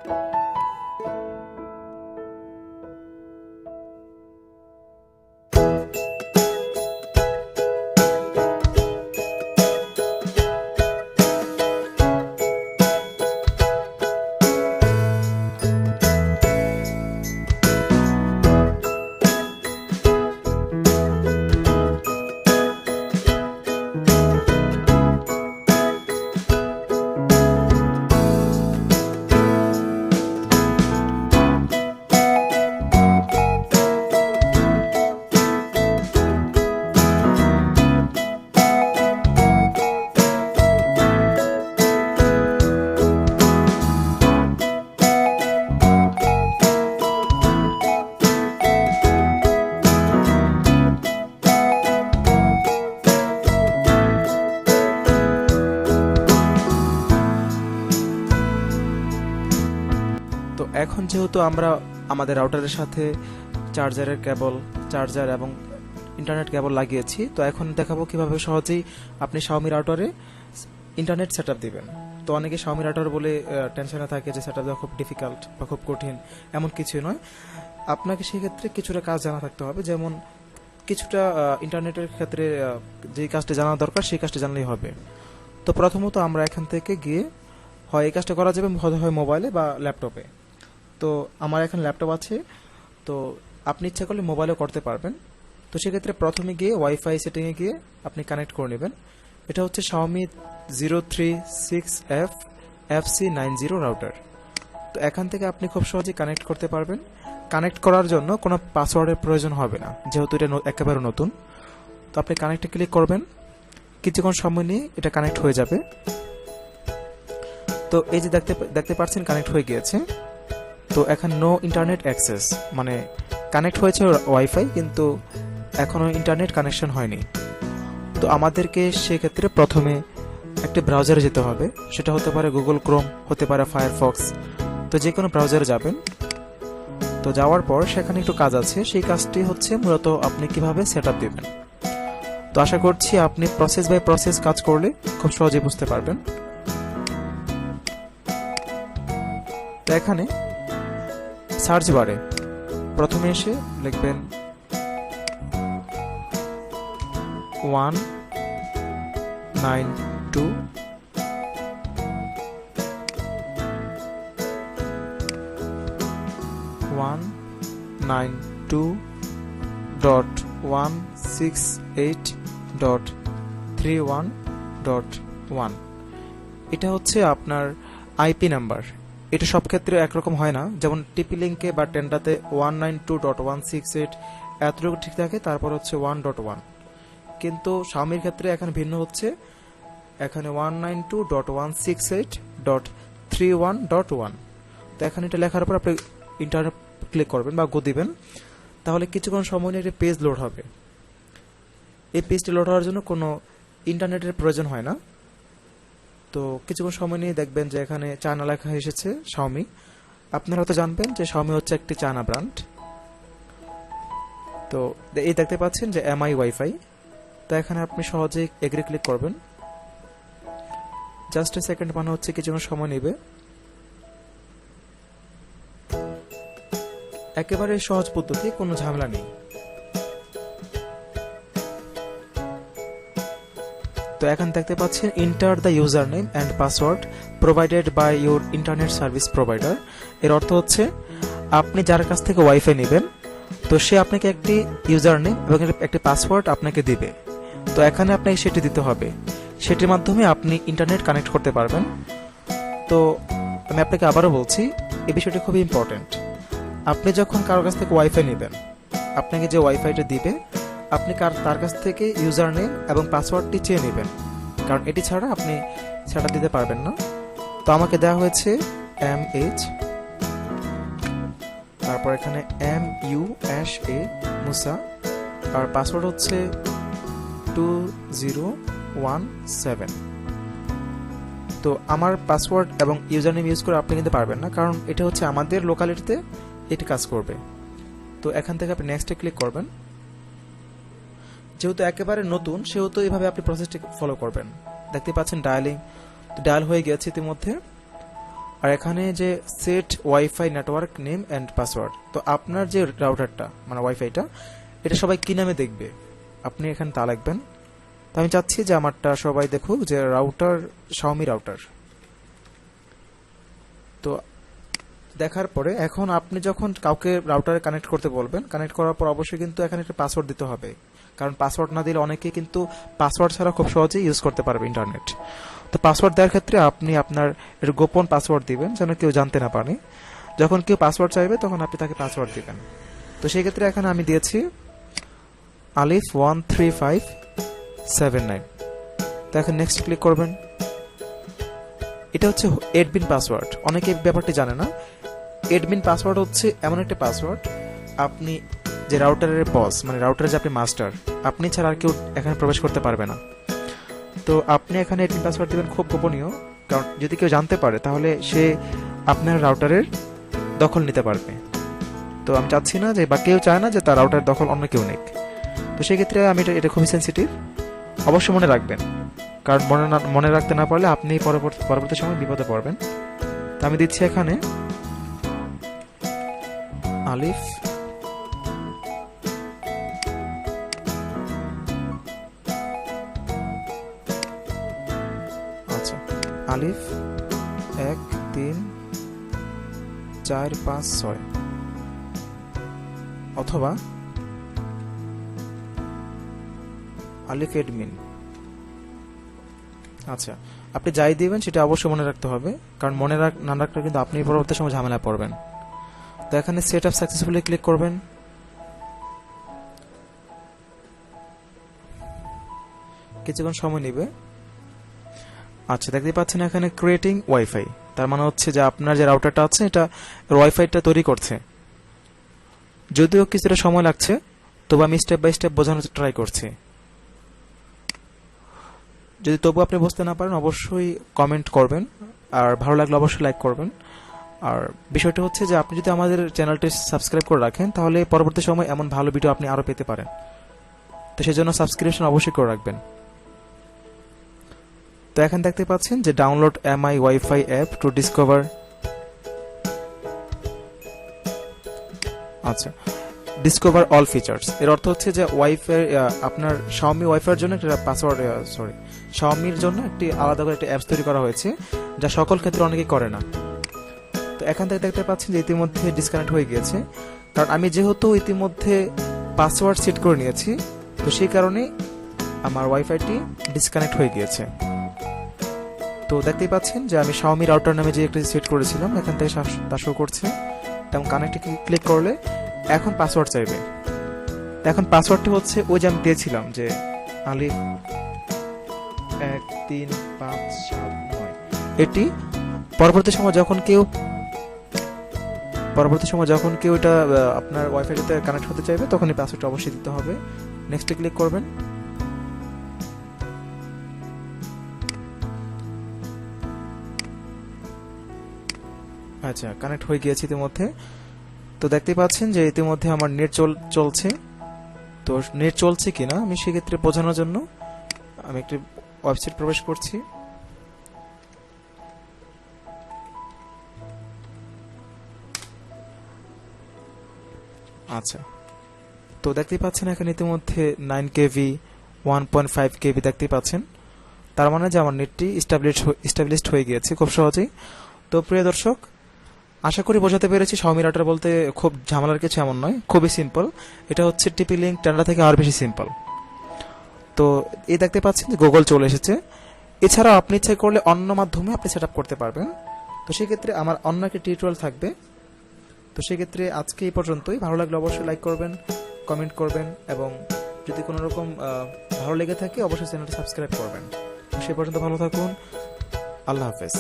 তো এখন যেহেতু আমরা আমাদের রাউটারের সাথে চার্জার এবং ইন্টারনেট কেবল লাগিয়েছি, তো এখন দেখাবো কিভাবে সহজেই আপনি Xiaomi রাউটারে ইন্টারনেট সেটআপ দিবেন। তো অনেকে Xiaomi রাউটার বলে টেনশনে থাকে যে সেটআপ দেওয়া খুব ডিফিকাল্ট বা খুব কঠিন, এমন কিছুই নয়। আপনাকে সেক্ষেত্রে কিছুটা কাজ জানা থাকতে হবে, যেমন কিছুটা ইন্টারনেটের ক্ষেত্রে যে কাজটা জানা দরকার সেই কাজটা জানলেই হবে। তো প্রথমত আমরা এখান থেকে গিয়ে হয় এই কাজটা করা যাবে হয় মোবাইলে বা ল্যাপটপে। তো আমার এখন ল্যাপটপ আছে, তো আপনি ইচ্ছা করলে মোবাইলেও করতে পারবেন। তো সেক্ষেত্রে প্রথমে গিয়ে ওয়াইফাই সেটিংয়ে গিয়ে আপনি কানেক্ট করে নেবেন। এটা হচ্ছে Xiaomi 036F FC90 রাউটার। তো এখান থেকে আপনি খুব সহজেই কানেক্ট করতে পারবেন। কানেক্ট করার জন্য কোনো পাসওয়ার্ডের প্রয়োজন হবে না, যেহেতু এটা একেবারে নতুন। তো আপনি কানেক্টে ক্লিক করবেন, কিছুক্ষণ সময় নিয়ে এটা কানেক্ট হয়ে যাবে। তো এই যে দেখতে পাচ্ছেন কানেক্ট হয়ে গিয়েছে। তো এখন নো ইন্টারনেট অ্যাক্সেস, মানে কানেক্ট হয়েছে ওয়াইফাই কিন্তু এখনো ইন্টারনেট কানেকশন হয়নি। তো আমাদেরকে সেক্ষেত্রে প্রথমে একটা ব্রাউজারে যেতে হবে, সেটা হতে পারে গুগল ক্রোম, হতে পারে ফায়ারফক্স। তো যে কোনো ব্রাউজারে যাবেন। তো যাওয়ার পর সেখানে একটু কাজ আছে, সেই কাজটি হচ্ছে মূলত আপনি কিভাবে সেটআপ দিবেন। তো আশা করছি আপনি প্রসেস বাই প্রসেস কাজ করলে খুব সহজে বুঝতে পারবেন। তো এখানে সার্চ বারে প্রথমে এসে লিখবেন 192 192.168.31.1। এটা হচ্ছে আপনার আইপি নাম্বার। এটা সব ক্ষেত্রে একরকম হয় না, যেমন টিপি লিঙ্কে বা টেন্ডাতে 192.168 এতটুকু ঠিক থাকে, তারপর হচ্ছে 1.1। কিন্তু Xiaomiর ক্ষেত্রে এখানে ভিন্ন হচ্ছে, এখানে 192.168.31.1। তো এখানে এটা লেখার পর আপনি ইন্টারনেট ক্লিক করবেন বা গো দিবেন, তাহলে কিছুক্ষণ সময় নিয়ে একটা পেজ লোড হবে। এই পেজটি লোড হওয়ার জন্য কোনো ইন্টারনেটের প্রয়োজন হয় না। তো কিছুক্ষণ সময় নিয়ে দেখবেন যে এখানে চায়না লেখা এসেছে Xiaomi। আপনারা হয়তো জানবেন যে Xiaomi হচ্ছে একটি চায়না ব্র্যান্ড। তো এই দেখতে পাচ্ছেন যে MI ওয়াইফাই। তো এখানে আপনি সহজেই এগ্রি ক্লিক করবেন। জাস্ট এ সেকেন্ড, মানে হচ্ছে কিছুক্ষণ সময় নেবে। একেবারে সহজ পদ্ধতি, কোনো ঝামেলা নেই। তো এখন দেখতে পাচ্ছেন enter the user name and password provided by your internet service provider. এর অর্থ হচ্ছে আপনি যার কাছ থেকে ওয়াইফাই নেবেন, তো সে আপনাকে একটি ইউজার নেম এবং একটি পাসওয়ার্ড আপনাকে দিবে। তো এখানে আপনাকে সেটি দিতে হবে, সেটির মাধ্যমে আপনি ইন্টারনেট কানেক্ট করতে পারবেন। তো আমি আপনাকে আবারও বলছি, এই বিষয়টি খুবই ইম্পর্টেন্ট। আপনি যখন কারোর কাছ থেকে ওয়াইফাই নেবেন, আপনাকে যে ওয়াইফাইটা দিবে আপনি তার কাছ থেকে ইউজার নেম এবং পাসওয়ার্ডটি চেয়ে নেবেন, কারণ এটি ছাড়া আপনি সেটা দিতে পারবেন না। তো আমাকে দেওয়া হয়েছে MH, তারপর এখানে MUSA মুসা, আর পাসওয়ার্ড হচ্ছে 2017। তো আমার পাসওয়ার্ড এবং ইউজার নেম ইউজ করে আপনি কিন্তু পারবেন না, কারণ এটা হচ্ছে আমাদের লোকালিটিতে এটি কাজ করবে। তো এখান থেকে আপনি নেক্সটে ক্লিক করবেন। যেহেতু একেবারে নতুন, সেহেতু এইভাবে আপনি প্রসেসটি ফলো করবেন। দেখতে পাচ্ছেন ডায়ালিং, তো ডায়াল হয়ে গেছে ইতিমধ্যে। আর এখানে যে set wifi network name and password, তো আপনার যে রাউটারটা মানে ওয়াইফাইটা এটা সবাই কি নামে দেখবে আপনি এখানে তা লিখবেন। তো আমি চাচ্ছি যে আমারটা সবাই দেখুক যে রাউটার শাওমি রাউটার। তো দেখার পরে এখন আপনি যখন কাউকে রাউটারে কানেক্ট করতে বলবেন, কানেক্ট করার পর অবশ্যই কিন্তু এখানে একটা পাসওয়ার্ড দিতে হবে, কারণ পাসওয়ার্ড না দিলে অনেকে কিন্তু পাসওয়ার্ড ছাড়া খুব সহজেই ইউজ করতে পারবে ইন্টারনেট। তো পাসওয়ার্ড দেওয়ার ক্ষেত্রে আপনি আপনার এর গোপন পাসওয়ার্ড দিবেন যেন কেউ জানতে না পারে। যখন কেউ পাসওয়ার্ড চাইবে তখন আপনি তাকে পাসওয়ার্ড দিবেন। তো সেই ক্ষেত্রে এখানে আমি দিয়েছি আলিফ 13579। তো এখন নেক্সট ক্লিক করবেন। এটা হচ্ছে এডমিন পাসওয়ার্ড, অনেকে ব্যাপারটি জানে না। এডমিন পাসওয়ার্ড হচ্ছে এমন একটা পাসওয়ার্ড, আপনি যে রাউটারের বস মানে রাউটারের যে আপনি মাস্টার, আপনি ছাড়া আর কেউ এখানে প্রবেশ করতে পারবে না। তো আপনি এখানে এডমিন পাসওয়ার্ড দিবেন, খুব গোপনীয়, কারণ যদি কেউ জানতে পারে তাহলে সে আপনার রাউটারের দখল নিতে পারবে। তো আমি চাচ্ছি না যে বা কেউ চায় না যে তার রাউটারের দখল অন্য কেউ নেক। তো সেই ক্ষেত্রে আমি এটা খুবই সেন্সিটিভ, অবশ্যই মনে রাখবেন, কারণ মনে রাখতে না পারলে আপনি পরবর্তী সময় বিপদে পড়বেন। তো আমি দিচ্ছি এখানে আলিফ আলিফ 1 3 4 5 6 অথবা আলিফ এডমিন। আচ্ছা, আপনি যাই দিবেন সেটা অবশ্যই মনে রাখতে হবে, কারণ না রাখলে কিন্তু আপনি পরবর্তী সময় ঝামেলায় পড়বেন। তো এখানে সেট আপ সাকসেসফুলি ক্লিক করবেন। কিছুক্ষণ সময় নেবে। আচ্ছা, দেখতে পাচ্ছেন এখানে ক্রিয়েটিং ওয়াইফাই, তার মানে হচ্ছে যে আপনার যে রাউটারটা আছে এটা ওয়াইফাইটা তৈরি করছে। যদিও কিছুটা সময় লাগছে, তবু আমি স্টেপ বাই স্টেপ বোঝানোর ট্রাই করছি। যদি তবু আপনি বুঝতে না পারেন অবশ্যই কমেন্ট করবেন, আর ভালো লাগলে অবশ্যই লাইক করবেন। আর বিষয়টা হচ্ছে যে আপনি যদি আমাদের চ্যানেলটি সাবস্ক্রাইব করে রাখেন তাহলে পরবর্তী সময় এমন ভালো ভিডিও আপনি আরও পেতে পারেন। তো সেজন্য সাবস্ক্রিপশন অবশ্যই করে রাখবেন। তো এখন দেখতে পাচ্ছেন যে download MI wifi app to discover. আচ্ছা, ডিসকভার অল ফিচার্স এর অর্থ হচ্ছে যে ওয়াইফাই আপনার শাওমি ওয়াইফাইয়ের জন্য একটা পাসওয়ার্ড শাওমির জন্য একটি আলাদা করে একটা অ্যাপস তৈরি করা হয়েছে, যা সকল ক্ষেত্রে অনেকেই করে না। তো এখান থেকে দেখতে পাচ্ছেন যে ইতিমধ্যে ডিসকানেক্ট হয়ে গিয়েছে, কারণ আমি যেহেতু ইতিমধ্যে পাসওয়ার্ড সেট করে নিয়েছি, তো সেই কারণে আমার ওয়াইফাইটি ডিসকানেক্ট হয়ে গিয়েছে। তো দেখতেই পাচ্ছেন যে আমি শাওমি রাউটার নামে যে একটা সেট করেছিলাম এখান থেকে তা শো করছে। তেমন কানেক্টে ক্লিক করলে এখন পাসওয়ার্ড চাইবে। এখন পাসওয়ার্ডটি হচ্ছে ওই যে আমি দিয়েছিলাম যে আলিফ 1 3 5 7 9। এটি পরবর্তী সময় যখন কেউ এটা আপনার ওয়াইফাইতে কানেক্ট হতে চাইবে তখন এই পাসওয়ার্ডটা অবশ্যই দিতে হবে। নেক্সটে ক্লিক করবেন। আচ্ছা, কানেক্ট হয়ে গিয়েছে ইতিমধ্যে। তো দেখতেই পাচ্ছেন যে ইতিমধ্যে আমার নেট চলছে। তো নেট চলছে কিনা আমি সেক্ষেত্রে বোঝানোর জন্য আমি একটি ওয়েবসাইট প্রবেশ করছি। আচ্ছা, তো দেখতেই পাচ্ছেন এখানে ইতিমধ্যে 9 কেভি 1.5 কেভি দেখতেই পাচ্ছেন, তার মানে যে আমার নেটটি এস্টাবলিশড হয়ে গিয়েছে খুব সহজেই। তো প্রিয় দর্শক, আশা করি বোঝাতে পেরেছি শাওমি রাউটার বলতে খুব ঝামেলার কিছু এমন নয়, খুবই সিম্পল। এটা হচ্ছে টিপি লিঙ্ক টেন্ডার থেকে আর বেশি সিম্পল। তো এই দেখতে পাচ্ছেন যে গুগল চলে এসেছে। এছাড়াও আপনি ইচ্ছা করলে অন্য মাধ্যমে আপনি সেট করতে পারবেন। তো সেক্ষেত্রে আমার অন্য একটা টিউটোরিয়াল থাকবে। তো সেক্ষেত্রে আজকে এই পর্যন্তই। ভালো লাগলে অবশ্যই লাইক করবেন, কমেন্ট করবেন, এবং যদি কোনো রকম ভালো লেগে থাকে অবশ্যই চ্যানেলটি সাবস্ক্রাইব করবেন। সে পর্যন্ত ভালো থাকুন। আল্লাহ হাফেজ।